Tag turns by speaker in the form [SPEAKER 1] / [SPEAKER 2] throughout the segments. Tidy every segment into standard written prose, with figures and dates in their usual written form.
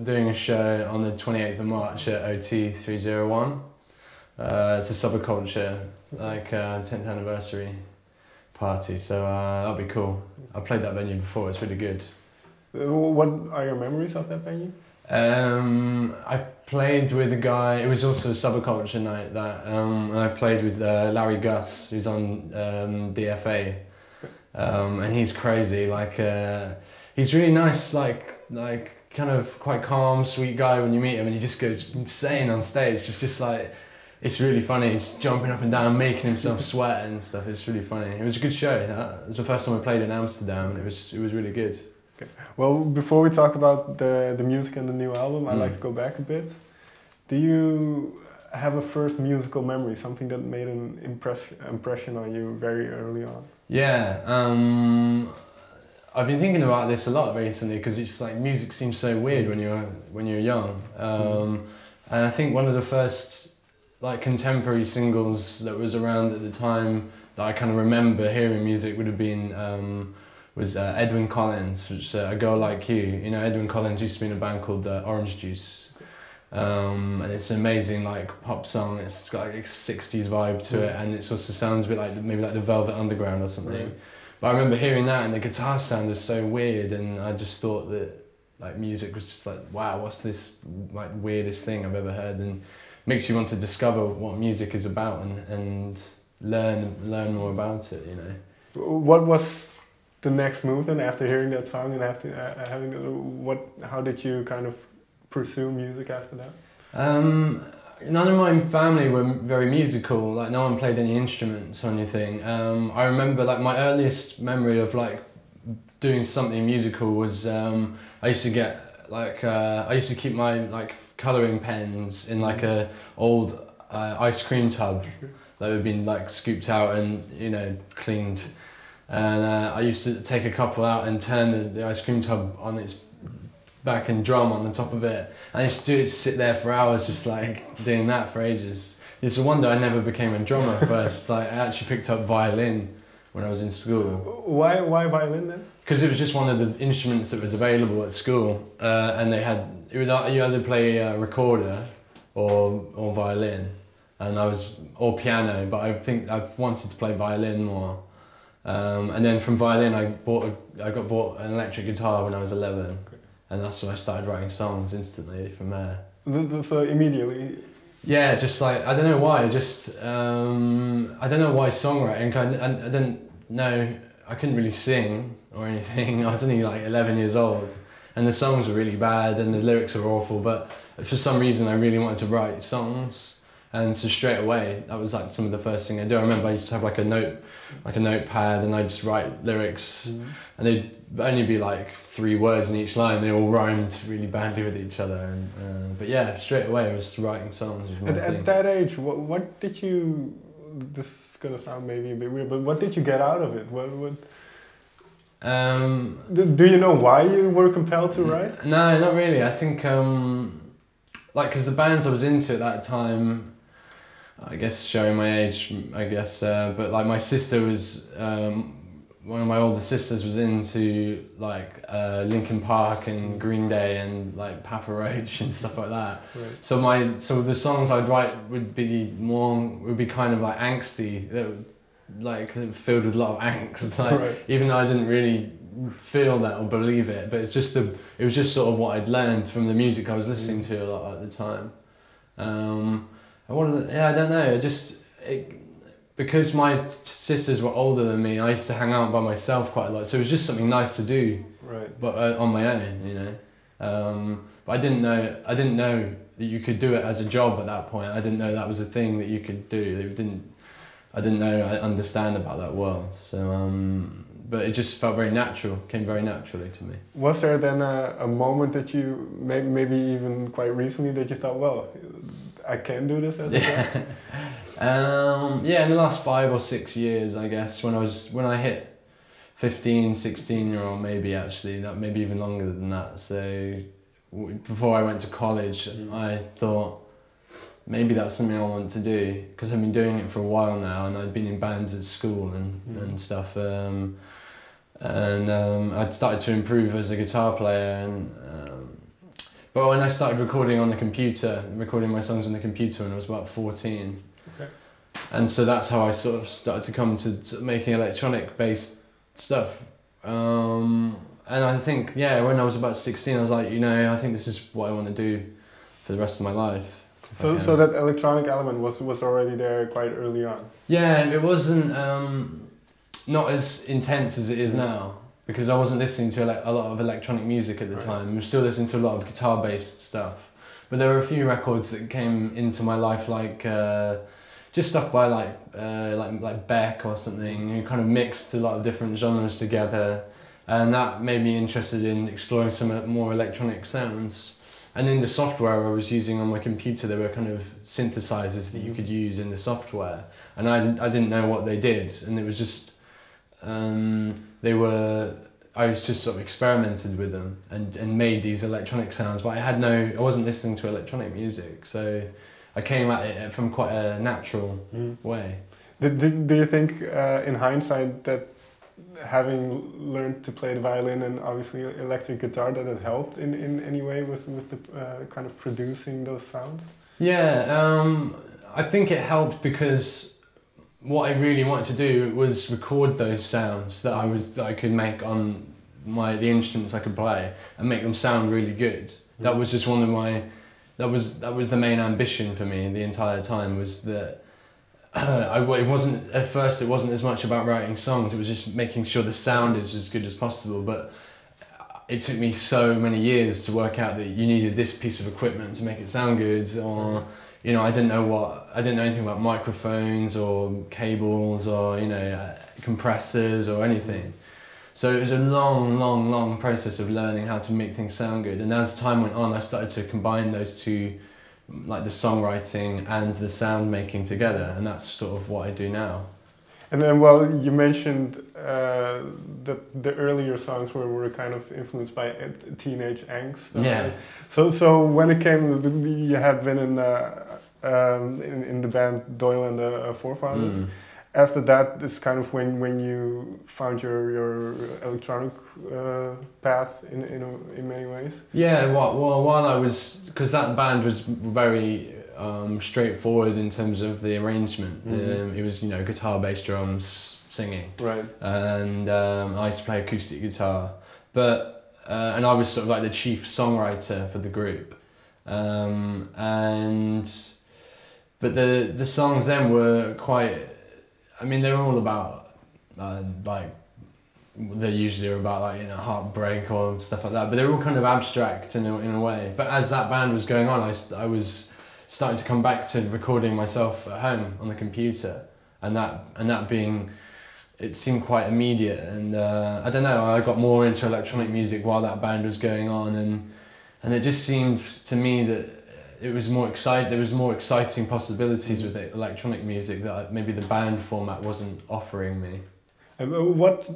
[SPEAKER 1] doing a show on the 28th of March at OT 301. It's a SubCulture, like 10th anniversary party, so that'll be cool. I played that venue before, it's really good.
[SPEAKER 2] What are your memories of that venue?
[SPEAKER 1] I played with a guy, it was also a SubCulture night, that I played with Larry Gus, who's on DFA, and he's crazy, like he's really nice, like kind of quite calm, sweet guy when you meet him, and he just goes insane on stage, just like, it's really funny, he's jumping up and down, making himself sweat and stuff, it's really funny. It was a good show, it was the first time I played in Amsterdam, and it was really good.
[SPEAKER 2] Okay. Well, before we talk about the music and the new album, I'd like to go back a bit. Do you have a first musical memory, something that made an impression on you very early on?
[SPEAKER 1] Yeah, I've been thinking about this a lot recently because it's like music seems so weird when you're young, and I think one of the first like contemporary singles that was around at the time that I kind of remember hearing music would have been was Edwyn Collins, which A Girl Like You. You know, Edwyn Collins used to be in a band called Orange Juice, and it's an amazing like pop song. It's got like a 60s vibe to it, and it also sounds a bit like maybe like the Velvet Underground or something. Right. But I remember hearing that, and the guitar sound was so weird, and I just thought that like music was just like, wow, what's this like weirdest thing I've ever heard, and makes you want to discover what music is about and learn more about it, you know.
[SPEAKER 2] What was the next move then after hearing that song and after having how did you kind of pursue music after that?
[SPEAKER 1] None of my family were very musical, like no one played any instruments or anything. I remember like my earliest memory of like doing something musical was I used to get like I used to keep my like colouring pens in like a old ice cream tub that had been like scooped out and, you know, cleaned, and I used to take a couple out and turn the ice cream tub on its back and drum on the top of it. I used to do it, to sit there for hours just like doing that for ages. It's a wonder I never became a drummer first. Like I actually picked up violin when I was in school.
[SPEAKER 2] Why violin then?
[SPEAKER 1] Because it was just one of the instruments that was available at school, and they had, you either play a recorder or violin, and or piano, but I think I wanted to play violin more. And then from violin I got bought an electric guitar when I was 11, and that's when I started writing songs instantly from there.
[SPEAKER 2] So immediately?
[SPEAKER 1] Yeah, just like, I don't know why, just, I don't know why songwriting, I didn't know, I couldn't really sing or anything. I was only like 11 years old, and the songs were really bad and the lyrics were awful, but for some reason I really wanted to write songs, and so straight away that was like some of the first thing I do. I remember I used to have like a notepad, and I'd just write lyrics, and they'd only be like 3 words in each line. They all rhymed really badly with each other, and but yeah, straight away I was writing songs.
[SPEAKER 2] At that age, what did you? This is gonna sound maybe a bit weird, but what did you get out of it? Do you know why you were compelled to write?
[SPEAKER 1] No, not really. I think like because the bands I was into at that time, I guess showing my age, I guess, but like my sister was, one of my older sisters was into like Linkin Park and Green Day and like Papa Roach and stuff like that. Right. So the songs I'd write would be kind of like angsty, like filled with a lot of angst. Like, right. Even though I didn't really feel that or believe it, but it was just sort of what I'd learned from the music I was listening to a lot at the time. I don't know, because my sisters were older than me, I used to hang out by myself quite a lot, so it was just something nice to do, right. But on my own, you know. But I didn't know that you could do it as a job at that point. I didn't know that was a thing that you could do. I didn't know I understand about that world. So, but it just felt very natural, came very naturally to me.
[SPEAKER 2] Was there then a moment that you, maybe even quite recently, that you thought, well, I can do this as a job?
[SPEAKER 1] Yeah, in the last 5 or 6 years, I guess, when I hit 15, 16-year-old, maybe actually, maybe even longer than that. So before I went to college, I thought maybe that's something I want to do, because I've been doing it for a while now, and I'd been in bands at school and stuff. I'd started to improve as a guitar player, But when I started recording on the computer, recording my songs on the computer when I was about 14.
[SPEAKER 2] Okay.
[SPEAKER 1] And so that's how I sort of started to come to making electronic based stuff. And I think, yeah, when I was about 16, I was like, you know, I think this is what I want to do for the rest of my life.
[SPEAKER 2] So that electronic element was already there quite early on?
[SPEAKER 1] Yeah, it wasn't not as intense as it is now, because I wasn't listening to a lot of electronic music at the time. I was still listening to a lot of guitar-based stuff. But there were a few records that came into my life, like just stuff by like Beck or something, who kind of mixed a lot of different genres together, and that made me interested in exploring some more electronic sounds. And in the software I was using on my computer, there were kind of synthesizers that you could use in the software, and I didn't know what they did, and it was just I was just sort of experimented with them and made these electronic sounds, but I wasn't listening to electronic music, so I came at it from quite a natural way.
[SPEAKER 2] Do you think in hindsight that having learned to play the violin and obviously electric guitar, that it helped in any way with the kind of producing those sounds?
[SPEAKER 1] Yeah, I think it helped because what I really wanted to do was record those sounds that I could make on the instruments I could play and make them sound really good. That was just one of my that was the main ambition for me the entire time, was that it wasn't at first, it wasn't as much about writing songs, it was just making sure the sound is as good as possible. But it took me so many years to work out that you needed this piece of equipment to make it sound good, or you know, I didn't know anything about microphones or cables or, you know, compressors or anything. So it was a long process of learning how to make things sound good. And as time went on, I started to combine those two, like the songwriting and the sound making together, and that's sort of what I do now.
[SPEAKER 2] And then, well, you mentioned that the earlier songs were kind of influenced by teenage angst.
[SPEAKER 1] Yeah.
[SPEAKER 2] So when it came, you had been in the band Doyle and the Forefathers. After that, it's kind of when you found your electronic path in many ways.
[SPEAKER 1] Yeah. Well, while I was, because that band was very straightforward in terms of the arrangement. It was, you know, guitar, bass, drums, singing.
[SPEAKER 2] Right.
[SPEAKER 1] And I used to play acoustic guitar, but and I was sort of like the chief songwriter for the group. But the songs then were quite, I mean, they're all about like, they usually are about, like, you know, heartbreak or stuff like that, but they're all kind of abstract in a way. But as that band was going on, I was starting to come back to recording myself at home on the computer, and that being, it seemed quite immediate, and I don't know, I got more into electronic music while that band was going on, and it just seemed to me that it was more there was more exciting possibilities with electronic music that maybe the band format wasn't offering me.
[SPEAKER 2] And what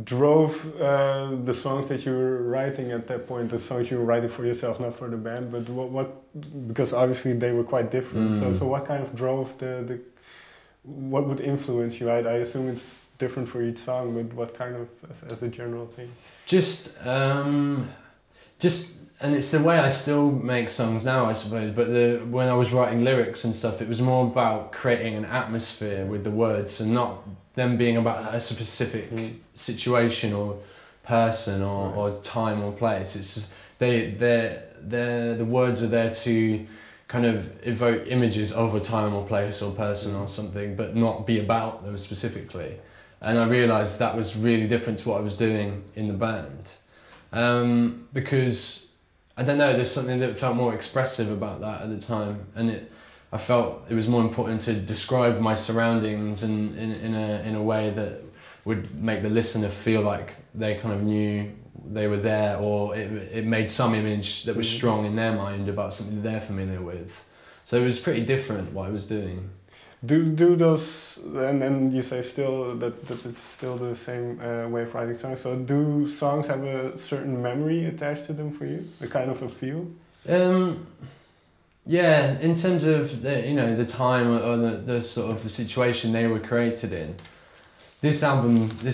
[SPEAKER 2] drove the songs that you were writing at that point, the songs you were writing for yourself, not for the band, but what because obviously they were quite different, so what kind of drove what would influence you? I assume it's different for each song, but what kind of, as a general thing? Just
[SPEAKER 1] and it's the way I still make songs now, I suppose, but when I was writing lyrics and stuff, it was more about creating an atmosphere with the words and not them being about a specific situation or person or time or place. It's just, the words are there to kind of evoke images of a time or place or person or something, but not be about them specifically. And I realised that was really different to what I was doing in the band. Because, I don't know, there's something that felt more expressive about that at the time, and I felt it was more important to describe my surroundings in a way that would make the listener feel like they kind of knew they were there, or it made some image that was strong in their mind about something they're familiar with. So it was pretty different what I was doing.
[SPEAKER 2] Do those, and you say still that it's still the same way of writing songs, so do songs have a certain memory attached to them for you? A kind of a feel?
[SPEAKER 1] Yeah, in terms of the time or the sort of situation they were created in. This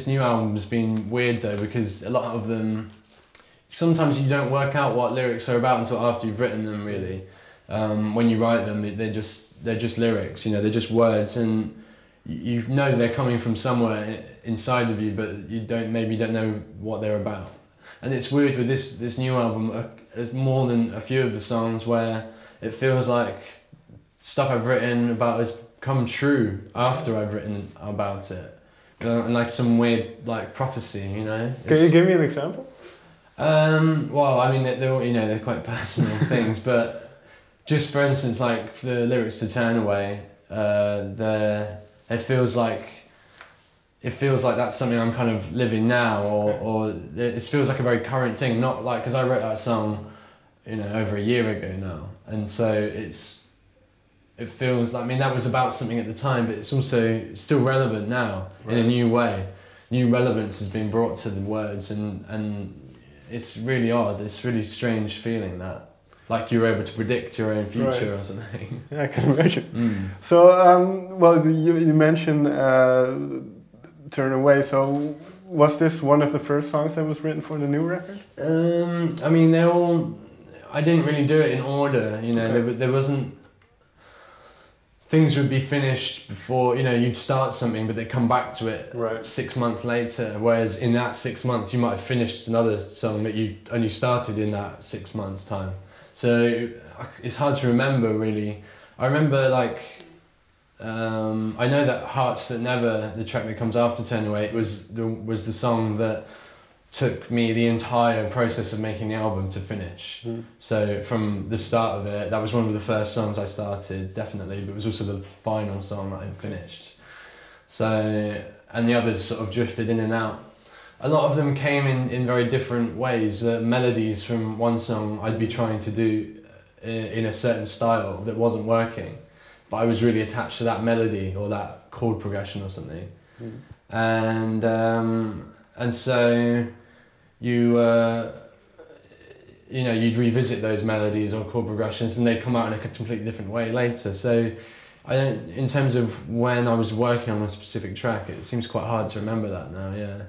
[SPEAKER 1] new album has been weird though, because a lot of them, sometimes you don't work out what lyrics are about until after you've written them, really. When you write them, they're just lyrics, you know, they're just words, and you know they're coming from somewhere inside of you, but you maybe don't know what they're about. And it's weird with this new album, there's more than a few of the songs where it feels like stuff I've written about has come true after I've written about it. And like some weird like prophecy, you know.
[SPEAKER 2] Can you give me an example?
[SPEAKER 1] Well, I mean, they're quite personal things, but just for instance, like the lyrics to Turn Away, it feels like that's something I'm kind of living now, or it feels like a very current thing, not like, because I wrote that song, you know, over a year ago now, and so it feels like, I mean, that was about something at the time, but it's also still relevant now, right, in a new way. New relevance has been brought to the words, and it's really odd, it's really strange feeling that, like you're able to predict your own future, right, or something.
[SPEAKER 2] Yeah, I can imagine. So, well, you mentioned Turn Away, so was this one of the first songs that was written for the new record?
[SPEAKER 1] I mean, I didn't really do it in order, you know, okay. There wasn't, things would be finished before, you know, you'd start something, but they'd come back to it, right, 6 months later, whereas in that 6 months you might have finished another song that you only started in that 6 months' time. So it's hard to remember, really. I remember, like, I know that Hearts That Never, the track that comes after Turn Away, was the song that took me the entire process of making the album to finish. So from the start of it, that was one of the first songs I started, definitely, but it was also the final song that I finished. So, and the others sort of drifted in and out. A lot of them came in very different ways. Melodies from one song I'd be trying to do in a certain style that wasn't working, but I was really attached to that melody or that chord progression or something. And so you know, you'd revisit those melodies or chord progressions and they'd come out in a completely different way later. So I don't, in terms of when I was working on a specific track, it seems quite hard to remember that now, yeah.